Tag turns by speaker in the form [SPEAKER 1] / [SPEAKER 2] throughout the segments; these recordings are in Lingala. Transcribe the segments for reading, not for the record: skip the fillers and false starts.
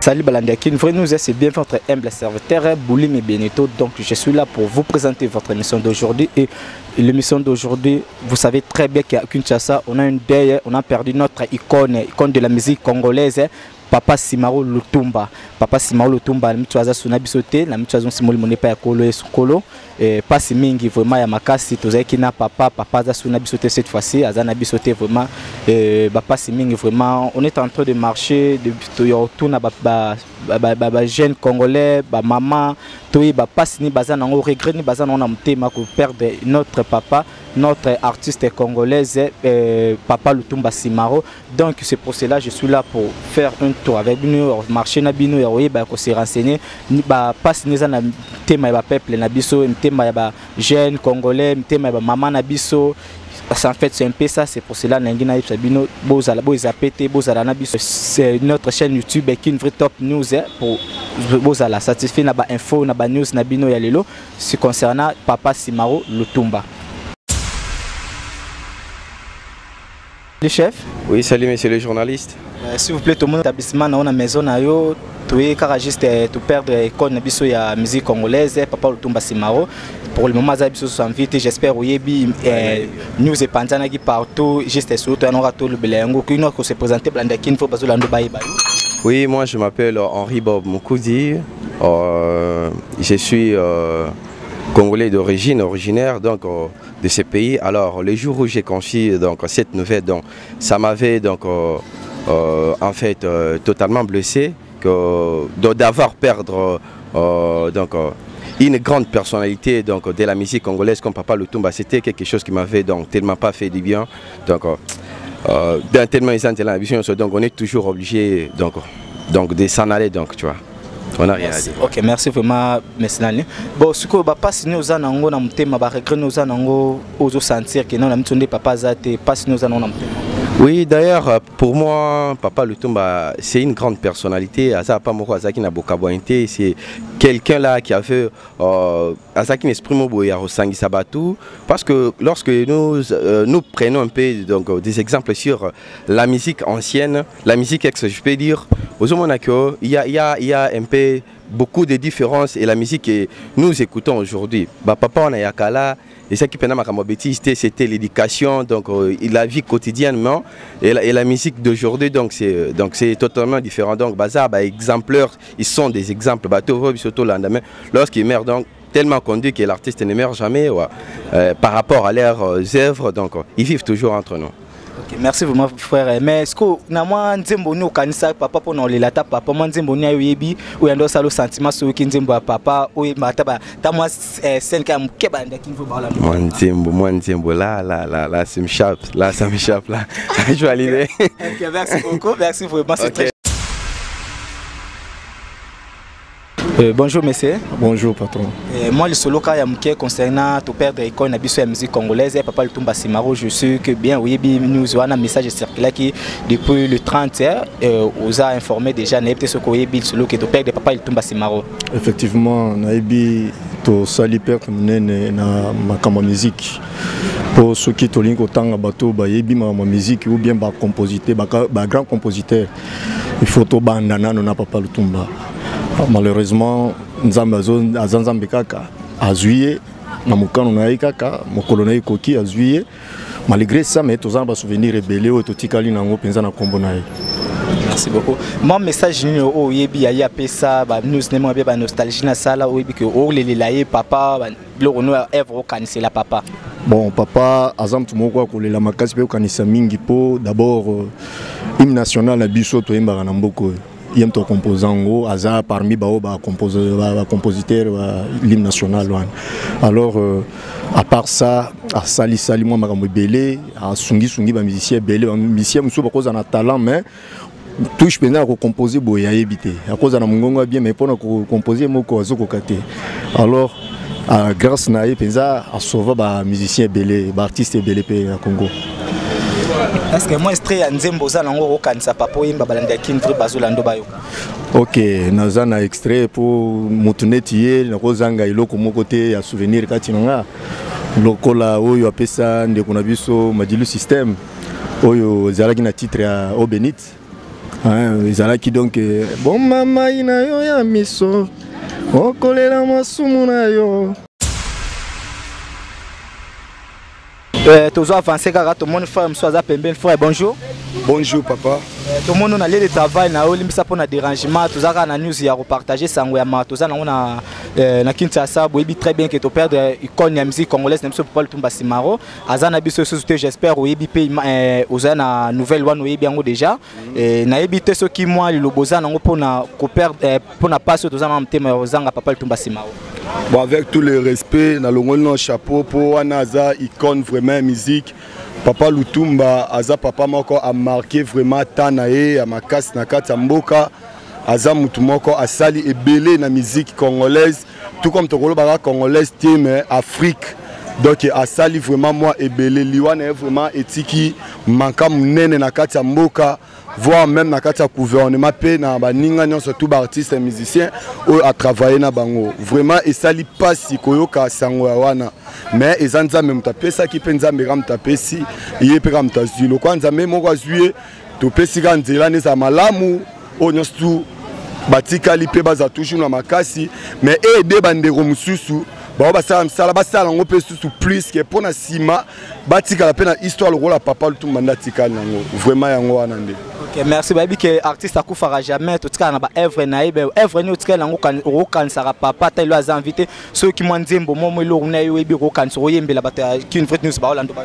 [SPEAKER 1] Salut Balandiakin, vrai nous c'est bien votre humble serviteur Boulim Benito. Donc je suis là pour vous présenter votre émission d'aujourd'hui. Et l'émission d'aujourd'hui, vous savez très bien qu'à Kinshasa, on a une deuil, on a perdu notre icône de la musique congolaise. Papa Simaro Lutumba. Papa Simaro Lutumba, la mituaza sunabisote, la mituaza simoli monepa ya kolo et sukolo. Pas si mingi vraiment ya makasi tozaki na papa za sunabisote cette fois-ci, azana bisote vraiment pas si mingi vraiment. On est en train de marcher de tout na ba jeune congolais, ba maman, toi pas si ni bazana on regret ni bazana on a mtema ko perdre notre papa, notre artiste congolaise Papa Lutumba Simaro. Donc c'est pour cela je suis là pour faire un tour avec nous, marcher na bino ya oye ba ko se renseigner ni ba pas ni za na tema ya peuple na biso, tema ya ba jeune congolais, tema ya ba maman na biso. Parce qu'en fait c'est un peu ça, c'est pour cela nangina bino bozala bozapete bozala na biso. C'est notre chaîne YouTube qui est une vraie top news pour bozala satisfait na ba info na ba news na bino ya lelo ce concernant Papa Simaro Lutumba. Le chef?
[SPEAKER 2] Oui, salut monsieur le journaliste.
[SPEAKER 1] S'il vous plaît, tout le monde établissement dans la maison, tu es caragiste, tu perdre l'école de la musique congolaise, Papa Lutumba Simaro. Pour le moment, je suis invité, j'espère que nous et Panzanagi partout, juste sur tout le Belengo, qui nous se présente Blandakin, faut pas le bailler.
[SPEAKER 2] Oui, moi je m'appelle Henri Bob Moukoudi. Je suis congolais d'origine, originaire donc de ce pays. Alors le jour où j'ai conçu donc cette nouvelle, donc ça m'avait donc en fait totalement blessé d'avoir perdre donc une grande personnalité donc de la musique congolaise comme Papa Lutumba. C'était quelque chose qui m'avait donc tellement pas fait du bien. Donc tellement donc on est toujours obligé donc de s'en aller donc tu vois. On n'a rien à dire. Ok, merci vraiment, merci Nani. Bon, ce que pas si nous avons un thème, nous avons osé sentir que nous avons papa zate, pas si nous avons un thème. Oui, d'ailleurs, pour moi, Papa Lutumba, c'est une grande personnalité. C'est quelqu'un là qui a fait parce que lorsque nous prenons un peu donc, des exemples sur la musique ancienne, la musique ex, je peux dire, il y a un peu beaucoup de différences et la musique que nous écoutons aujourd'hui. Papa on a yakala et ce qui c'était l'éducation donc la vie quotidiennement et la musique d'aujourd'hui donc c'est totalement différent. Donc exemplaires, ils sont des exemples lorsqu'ils meurent donc tellement conduit que l'artiste ne meurt jamais par rapport à leurs œuvres, donc ils vivent toujours entre nous.
[SPEAKER 1] Okay, merci vraiment frère. Mais est-ce que na nzembo ni okanisa papa pour les lata papa moi nzembo ni ayebi ou yando salo sentiment sur ki nzembo papa ou mataba ta moi scène ka mukeba ndaki nvo bala
[SPEAKER 2] moi nzembo là ça m'échappe là je vais aller.
[SPEAKER 1] OK, merci beaucoup, merci vraiment c'est très... bonjour monsieur.
[SPEAKER 3] Bonjour patron.
[SPEAKER 1] Moi le solo cas concernant tout perdre l'école na biso ya musique congolaise Papa Lutumba Simaro, je sais que bien oui nous avons un message circulé qui depuis le 30 vous a informé déjà na peut-être ce que oui solo que tout perdre Papa Lutumba Simaro.
[SPEAKER 3] Effectivement naibi to sali perdre munene na makama musique pour ceux qui tolingo tanga bato ba yebi ma musique ou bien ba compositeur ba grand compositeur il faut to bandana na Papa Lutumba. Malheureusement, Nzambazo Azanzambe kaka azuye na mukano na kaka mokolo na ikoki azuye. Malgré ça mais tous en souvenir rebelle ou totikali nango penza na kombo na ye.
[SPEAKER 1] Merci beaucoup. Mon message ni o yebi ya ya pesa ba news ne mo ba nostalgie na sala o yebi que o le laye papa lo no œuvre kanisi la papa.
[SPEAKER 3] Bon papa azam tumoko ko le la makasi pe kanisa mingi po d'abord hymne national na biso to yemba na mboko. Il y a un composant hasard parmi les compositeurs l'hymne national. Alors à part ça à sali moi makambo belé à sungi ba musicien belé musicien muso ba cause na talent mais touche pena ko composer boya ebité à cause na mungongo bien mais pour ko composer moko azoko kate. Alors grâce na penza a sauver ba musicien belé ba artiste belé pe na Congo.
[SPEAKER 1] Est-ce que moi extrait ya nzembo za nango okanisa papa yimba balanda kinvre bazolando bayoka?
[SPEAKER 3] OK, nazana extrait pour mutuneti na kozanga iloko moko te ya souvenir kati nga lokola oyo apesa ndeko na biso Madilu system oyo zalaki na titre ya Obenit ezalaki donc bon mama ina yo ya miso okolela masumu na yo.
[SPEAKER 1] Toujours avancé car tout le monde fait frère bonjour.
[SPEAKER 3] Bonjour papa.
[SPEAKER 1] Tout le monde a l'air de travail na olimbisa pour na dérangement tout ça na news ya repartager sango ya ma tout ça na Kinshasa boyebi très bien que to perdre icône ya musique congolaise na biso Papa Lutumba Simaro azana biso société j'espère oyebi pe oza na nouvelle one oyebi yango déjà na yebi te soki moi le loboza nango pour na ko perdre pour na passe tout ça na mtema ozanga Papa Lutumba Simaro.
[SPEAKER 3] Bon, avec tout le respect, dans le chapeau pour Anaza, icône vraiment musique. Papa Lutumba, Aza Papa Moko a marqué vraiment Tanae, Amakas, Nakata Mboka, Aza Mutumoko a sali et belé la musique congolaise, tout comme Tokolo Bara congolaise, team Afrique. Donc a sali vraiment moi et belé, Liwan est vraiment etiki, manka Mnene Nakata Mboka. Voire même dans le gouvernement, surtout les artistes et musiciens qui ont travaillé dans bango. Vraiment, et ça ne pas si koyoka sangwana. Mais ils ont même tapé ça qui pensa me taper si il est pegam tazu. Le quand même moi jouer to pesi quand là ne malamu onyostu batika lipe baza toujours na makasi mais aider bandero mususu ba basala msala basala ngo pe susu plus que pour na sima batika la pena histoire le rôle à Papa Lutumba ndatika nango vraiment yango wana nde.
[SPEAKER 1] Ok, merci baby que artiste akufara jamais tout cas na ba œuvre na ibe œuvre ni otika nango kan ro kan sara papa tailo az invité ceux qui m'ont nzembo momo lo na yo ebi ro kan so yembela bata qui une vraie news ba olando ba.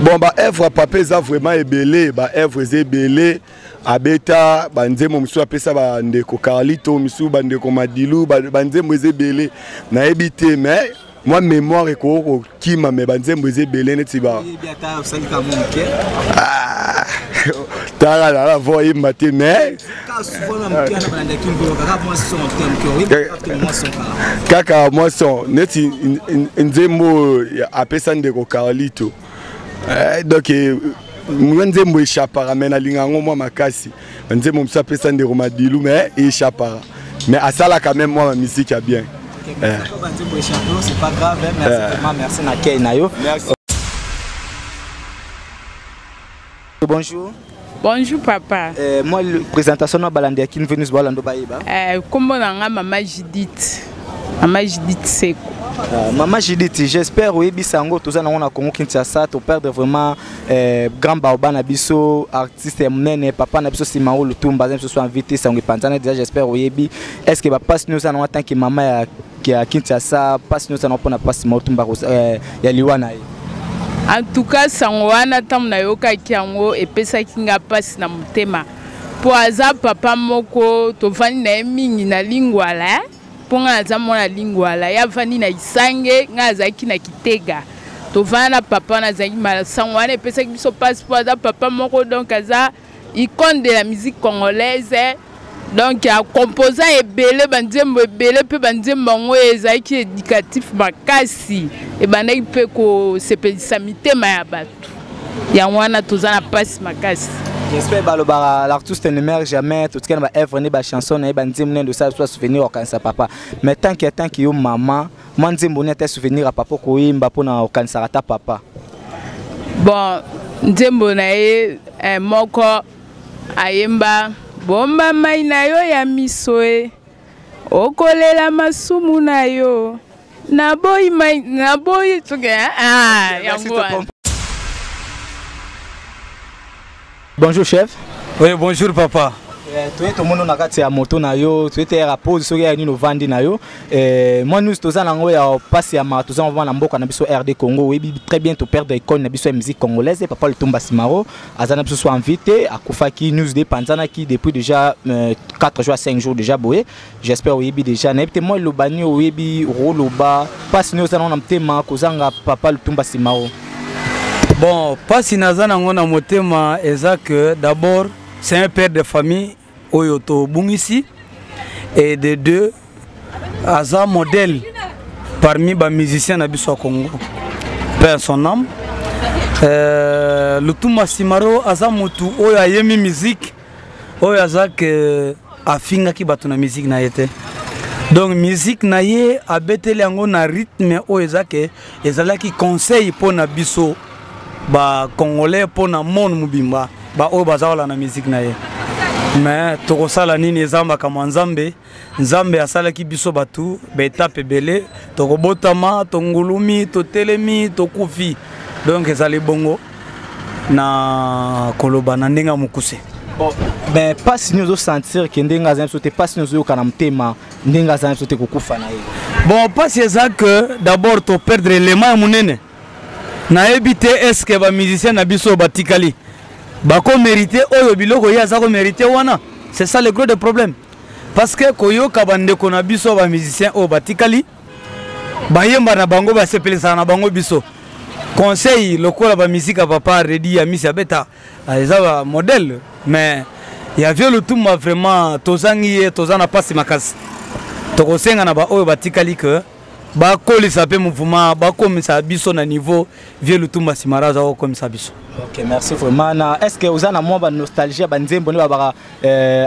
[SPEAKER 3] Bon ba œuvre papa za vraiment ebelé ba œuvre ebelé abeta banzemo musu apesa ba ndeko Carlito musu bandeko Madilu banzemo ebelé na ebité mais moi mémoire ko kima me banzemo ebelé neti ba. Tara la voix maté mais kaka moi son neti nzembo apesa ndeko Carlito donc nzembo échappara mais na lingango moi makasi nzembo msa pesa ndeko Madilu mais échappara mais asala quand même moi ma musique a bien.
[SPEAKER 1] C'est pas grave, merci vraiment, merci Nakei Nayo. Bonjour.
[SPEAKER 4] Bonjour papa.
[SPEAKER 1] Moi la présentation na balande qui venus balando baïba.
[SPEAKER 4] Comment nanga maman Judith. Maman Judith Seko.
[SPEAKER 1] Maman Judith, j'espère oui bisango tout ça na Congo Kinshasa to perdre vraiment grand baoba na biso artiste mnene papa na biso Simaro Lutumba biso soit invité sango panzana déjà j'espère oui bi est-ce que va passer nous ça en tant que maman ya Kinshasa passe nous ça na pona passe Simaro Lutumba ya liwana.
[SPEAKER 4] En tout cas, sangwana tam na yoka kiango epesa kinga passe na mutema. Po aza papa moko to vani na mingi na lingwala. Po nga aza mona lingwala ya vani na isange nga aza ki na kitega. To vani na papa na zangi mala sangwana epesa biso passe po aza papa moko donc aza icône de la musique congolaise. Donc a composé ebele banzembo ebele pe banzembo ngo ezaki éducatif makasi e banaki pe ko sepelisa mitema ya bato ya wana tozana passe makasi.
[SPEAKER 1] J'espère que l'artiste ne meurt jamais tout cas ba œuvre ni ba chanson na banzembo de ça soit souvenir au kansa papa mais tant que yo maman moi nzembo ni ta souvenir à papa ko yimba pona au kansa ta papa.
[SPEAKER 4] Bon nzembo na ye moko ayemba bomba mai na yo ya misoe okolela masumu na yo na boy mai na boy tuge yango.
[SPEAKER 1] Bonjour chef.
[SPEAKER 5] Oui bonjour papa.
[SPEAKER 1] Tu es tout le monde na kati ya moto na yo tu es à pause so ya ni no vandi na yo moi nous tous en ngo ya passe ya ma tous en va na mboka na biso RD Congo oui très bien to perdre icône na biso musique congolaise Papa Lutumba Simaro azana biso soit invité à Kufaki news de Panzana qui depuis déjà 4 jours 5 jours déjà boé j'espère oui déjà na peut moi le bani oui bi roloba passe nous ça na mtema kozanga Papa Lutumba Simaro.
[SPEAKER 5] Bon passe nazana ngona motema eza que d'abord c'est un père de famille Oyoto Bungisi et de deux Aza modèle parmi les musiciens de Congo. Père son âme. Lutumba Simaro Aza Mutu Oya Yemi musique Oya Zak Afinga ki batu na musique na yete. Donc musique na ye abeteli yango na rythme Oya Zak ezala ki conseil pour na biso ba congolais pour na monde mubimba ba o bazala na musique na ye. mais tokosala nini ezamba kama nzambe nzambe asalaki biso batu betape ebele tokobotama tongulumi totelemi tokufi donc ezali bongo na koloba na ndenge mokuse.
[SPEAKER 1] Bon, mais pas si nous sentir que ndenge azana sote pas si nous yokana mtema ndenge azana sote kokufa na ye.
[SPEAKER 5] Bon, pas c'est ça que d'abord to perdre l'élément munene. Na ebité est-ce que ba musicien na biso batikali bako mériter oyo biloko ya za ko mériter wana. C'est ça le gros de problème. Parce que koyoka bande ko na biso ba musicien o batikali bayemba na bango ba sepelisa na bango biso. Conseil lokola ba musique à papa ready ya misi abeta eza modèle mais il y avait le tout vraiment tozangi tozana passe makasi. Tokosenga na ba oyo batikali que ba kolisa pe mouvement ba komisa biso na niveau vieux le tout masimaraza o komisa biso.
[SPEAKER 1] OK, merci vraiment. Est-ce que vous avez une nostalgie ba nzembo ne ba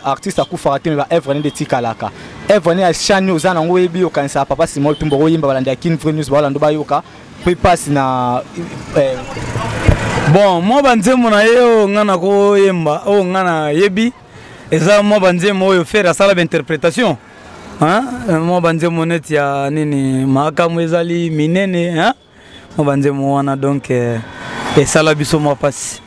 [SPEAKER 1] artiste akufa te ba œuvre de tikalaka. Œuvre ne chani vous avez ngo yebi okanisa papa Simon Tumbo yimba balanda kin news ba lando ba yoka pe passe na
[SPEAKER 5] bon moi banzembo na yo ngana ko yemba o ngana yebi eza moi banzembo yo faire sala d'interprétation. Hein? Moi banzembo net ya nini makamu ezali minene hein? Moi banzembo wana donc et ça la biso moi passe.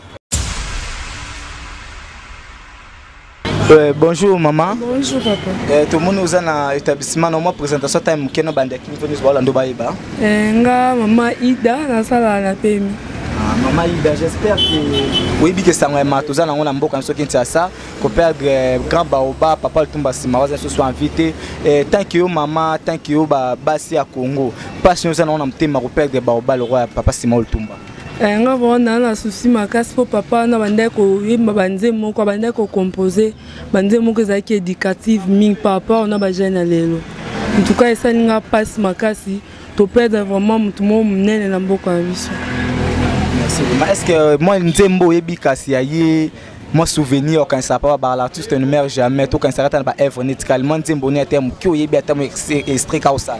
[SPEAKER 1] Bonjour maman.
[SPEAKER 4] Bonjour papa.
[SPEAKER 1] Tout le monde nous a un établissement normalement présentation time keno bande qui venu se voir lando baïba.
[SPEAKER 4] Nga maman Ida na sala la PMI.
[SPEAKER 1] Maman Ida, j'espère que oui que ça va matoza na ngona mboka nso kintia ça ko perdre grand baoba papa Lutumba Simaraza se soit invité tant que maman tant que ba basi ya Congo parce que nous allons mtema ko perdre baoba le roi papa Simon Lutumba.
[SPEAKER 4] Nga bona na souci makasi po papa na bande ko yimba banzemo ko bande ko composer banzemo ko zaki éducative ming papa on a ba jeune lelo. En tout cas ça nga passe makasi to perdre vraiment mutumo munene na mboka biso.
[SPEAKER 1] Est-ce que moi nzembo ebikasi aye moi souvenir quand ça pas ba l'artiste ne meurt jamais tout quand ça rate na œuvre neticalement nzembo ne terme ki oyebi atamo extrait kausal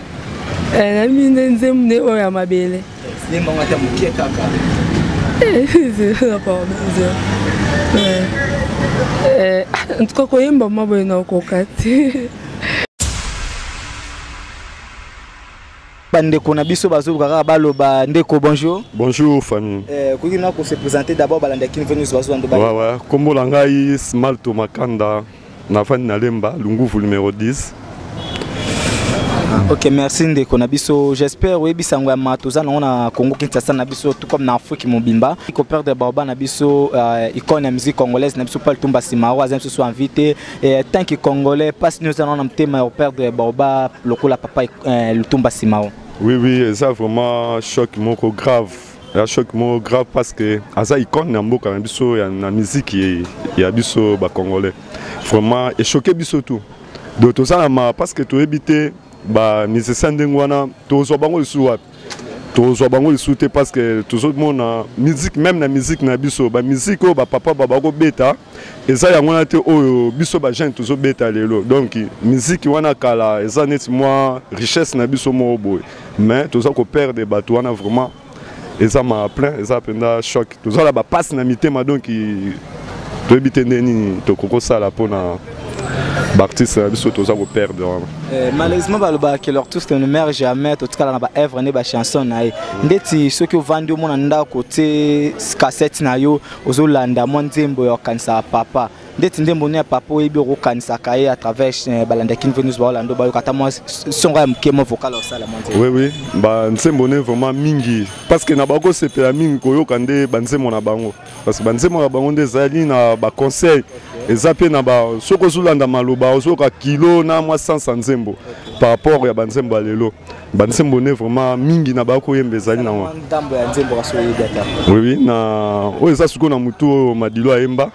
[SPEAKER 4] na mine nzembo ne oya mabele
[SPEAKER 1] nzembo ngata mukie kaka
[SPEAKER 4] en tout cas koyemba mabo na kokati
[SPEAKER 1] Bandeko na biso bazo kaka baloba ndeko bonjour.
[SPEAKER 2] Bonjour famille.
[SPEAKER 1] Koki na ko se présenter d'abord balanda kin venu bazo ndo ba.
[SPEAKER 2] Ouais, kombo langai Smalto Makanda na fani na Lemba Lunguvu numéro 10.
[SPEAKER 1] OK, merci ndeko na biso. J'espère oui bisango ya matoza na Congo Kinshasa na biso tout comme na Afrique mobimba. Ko perdre baoba na biso icône ya musique congolaise na biso pas Lutumba Simaraza na biso soit invité et tant que congolais passe nous allons mtema au perdre baoba lokola papa Lutumba Simaraza.
[SPEAKER 2] Oui, ça vraiment choc moko grave. Un choc moko grave parce que asa icône na mboka na biso ya na musique ya biso ba congolais. Vraiment et choqué biso tout. Donc tout ça parce que tu habité ba musicien ndengwana tozo bango lisu wapi tozo bango lisu te parce que tozo mona musique même na musique na biso ba musique o ba papa baba ko beta eza yango na te oyo biso ba jeune tozo beta lelo donc musique wana kala eza net moi richesse na biso mo boy mais tozo ko perdre bato wana vraiment eza ma plein eza penda choc tozo la ba passe na mitema donc to ebite ndeni to koko sala pona Baptiste biso toza ko perdre.
[SPEAKER 1] Malheureusement baloba que l'artiste ne meurt jamais tout cas na ba œuvre ne ba chanson na ye. Ndeti soki ovandi omona nda côté cassette na yo ozolanda mo nzembo yo kanisa papa. Ndeti ndembo ne papa oyebi ko kanisa kaye à travers balanda kin venus ba olando ba kata mo songa mkemo vocal au sala monte.
[SPEAKER 2] Oui, ba nzembo ne vraiment mingi parce que na bako sepela mingi koyoka nde banzembo na bango parce que banzembo na bango nde zali na ba conseil ezape na ba soko zulanda maloba ozoka kilo na mwa 100 nzembo par rapport ya banzembo ya lelo banzembo ne vraiment mingi na bako yembe zali na wa
[SPEAKER 1] ndambo ya nzembo ka so yebata.
[SPEAKER 2] Oui, na o eza suko na mutu madilo ayemba.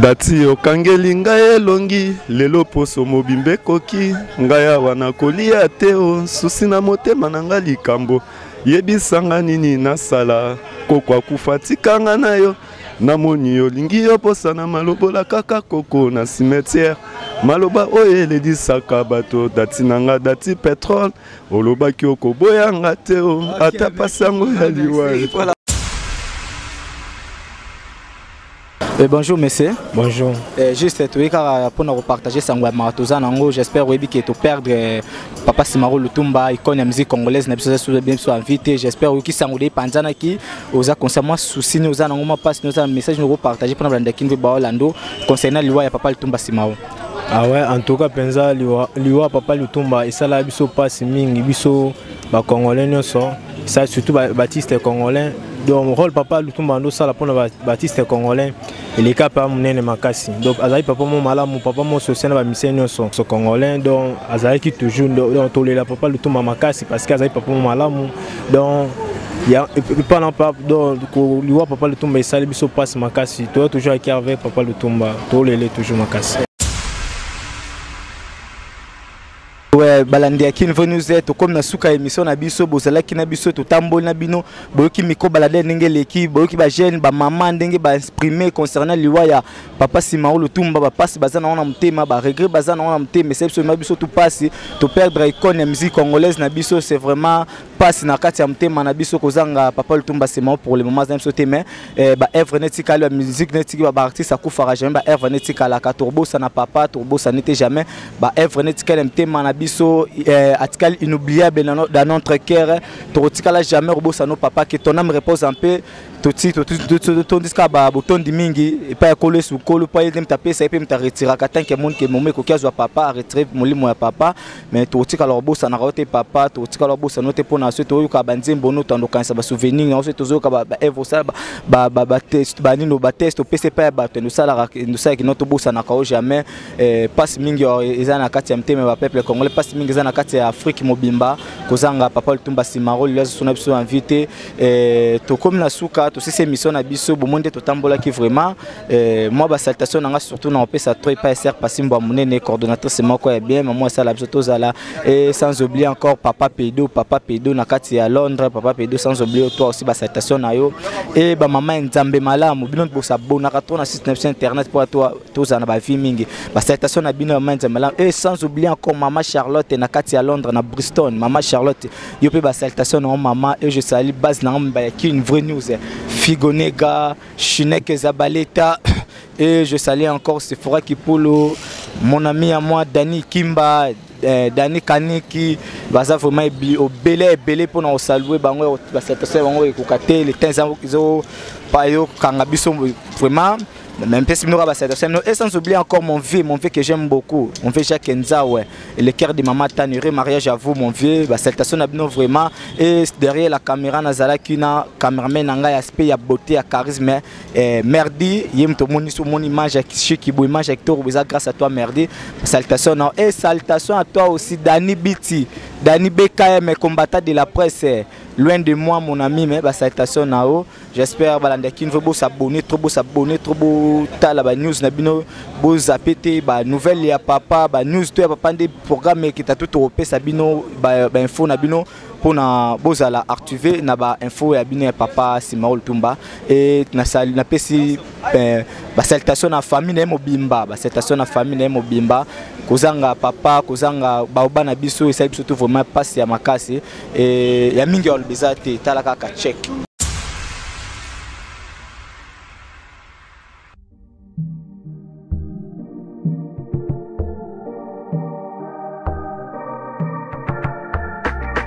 [SPEAKER 2] Dati okangeli ngai elongi lelo poso mobimbe koki ngai awa nakolia te o susi na motema na ngai likambo yebisanga nini nasala koko akufa tikanga na yo namoni olingi yo posa na malobola kaka koko na cimetière maloba oyo eledisaka bato dati nanga dati pétrole olobaki okoboyanga te o ata pasango ya liwa.
[SPEAKER 1] Bonjour monsieur.
[SPEAKER 6] Bonjour.
[SPEAKER 1] Juste pour nous partager Sangwa Maratosa Nango, j'espère que tu perdre Papa Simaro Lutumba, icône de la musique congolaise, nous bien invité. J'espère que Sangwa Panzana qui aux a concernant souci nous a nango passe nous a un message nous partager pour nous ndakin Baolando concernant loi ya Papa Lutumba Simaro.
[SPEAKER 6] Ah ouais, en tout cas penza liwa Papa Lutumba et ça là biso passe mingi biso ba congolais nyonso, ça surtout Baptiste congolais. Donc rôle Papa Lutumba ndo sala pour Baptiste congolais et les cas pas munene makasi. Donc azali papa mon malamu papa mon social ba misenyo so congolais donc azali qui toujours donc tolela Papa Lutumba makasi parce que azali papa mon malamu donc il y a pendant pas donc liwa Papa Lutumba et sala biso passe makasi toi toujours avec Papa Lutumba tolele toujours makasi.
[SPEAKER 1] Ouais, balandi akini nous êtes comme na suka émission na biso bozala ki na biso to tambol na bino boyoki miko balade ndenge leki boyoki ba jeune ba maman ndenge ba exprimer concernant liwa ya Papa Simaro Lutumba ba passe bazana na mutema ba regret bazana na mutema c'est absolument biso tout passe to perdre icône musique congolaise na biso c'est vraiment passe na kati ya mutema na biso kozanga Papa Lutumba Simaro pour le moment za biso tema ba œuvre netika la musique netika ba artiste akufara jamais ba œuvre netika la turbo ça na papa turbo ça n'était jamais ba œuvre netika le mutema na biso article inoubliable dans notre cœur totikala jamais robosa nos papa que ton âme repose un peu tout disque ba bouton di mingi et pas coller sous colo pas il taper ça et puis me retirer tant que monde que momé ko kiazo papa retirer molimo ya papa mais totikala robosa na rote papa totikala robosa note pour na suite oyo ka banzembo no tando kanisa ba souvenir na suite tozo ka ba evo ça ba test ba nino ba test pc pas ba nous ça qui notre bossa na ka jamais passe mingi ezana kati ya mteme ba peuple congolais passe mingi ezana kati ya Afrique mobimba kozanga Papa Lutumba Simaro les son absolu invité to comme na suka to ces émissions na biso bomonde to tambola qui vraiment moi ba salutation na surtout na opesa trop pas ser pasimbo munene coordonnatrice moko ya bien moi ça la biso tozala et sans oublier encore Papa Pedo na kati ya Londres Papa Pedo sans oublier toi aussi ba salutation na yo et ba maman Nzambe malamu bino bosa bona ka na site internet pour toi tozana ba vie mingi ba salutation na bino maman Nzambe malamu et sans oublier encore maman Charlotte na kati ya Londres na Bristol maman Charlotte yo pe ba salutation na maman et je salue base na ngamba qui une vraie news Figonega Chinek Zabaleta et je salue encore Sephora Kipolo mon ami à moi Dani Kimba Dani Kaniki baza vraiment belé pour nous saluer bango ba salutation bango ekokate les 15 ans qu'ils ont pas yo kangabiso vraiment même si nous avons cette scène et sans oublier encore mon vieux que j'aime beaucoup mon vieux Jacques Enza ouais et le cœur de maman Tanuré mariage à vous mon vieux bah salutation à nous vraiment et derrière la caméra nazala kina cameraman nanga ya aspect ya beauté ya charisme merdi yem to moni sur mon image qui beau image acteur grâce à toi merdi salutation et salutation à toi aussi Dani Biti Dani BKM combattant de la presse loin de moi mon ami mais bah salutation nao j'espère balanda qui veut s'abonner trop tala ba news na bino bo zapete ba nouvelle ya papa ba news to ya papa des programmes qui ta tout européen sabino ba info na bino pona bozala activer na ba info ya bino ya Papa Simaro Lutumba et na pesi ba salutation na famille na mobimba ba salutation na famille na mobimba kozanga papa kozanga baoba na biso et ça biso tout vraiment passe ya makasi et ya mingi olbeza te tala kaka check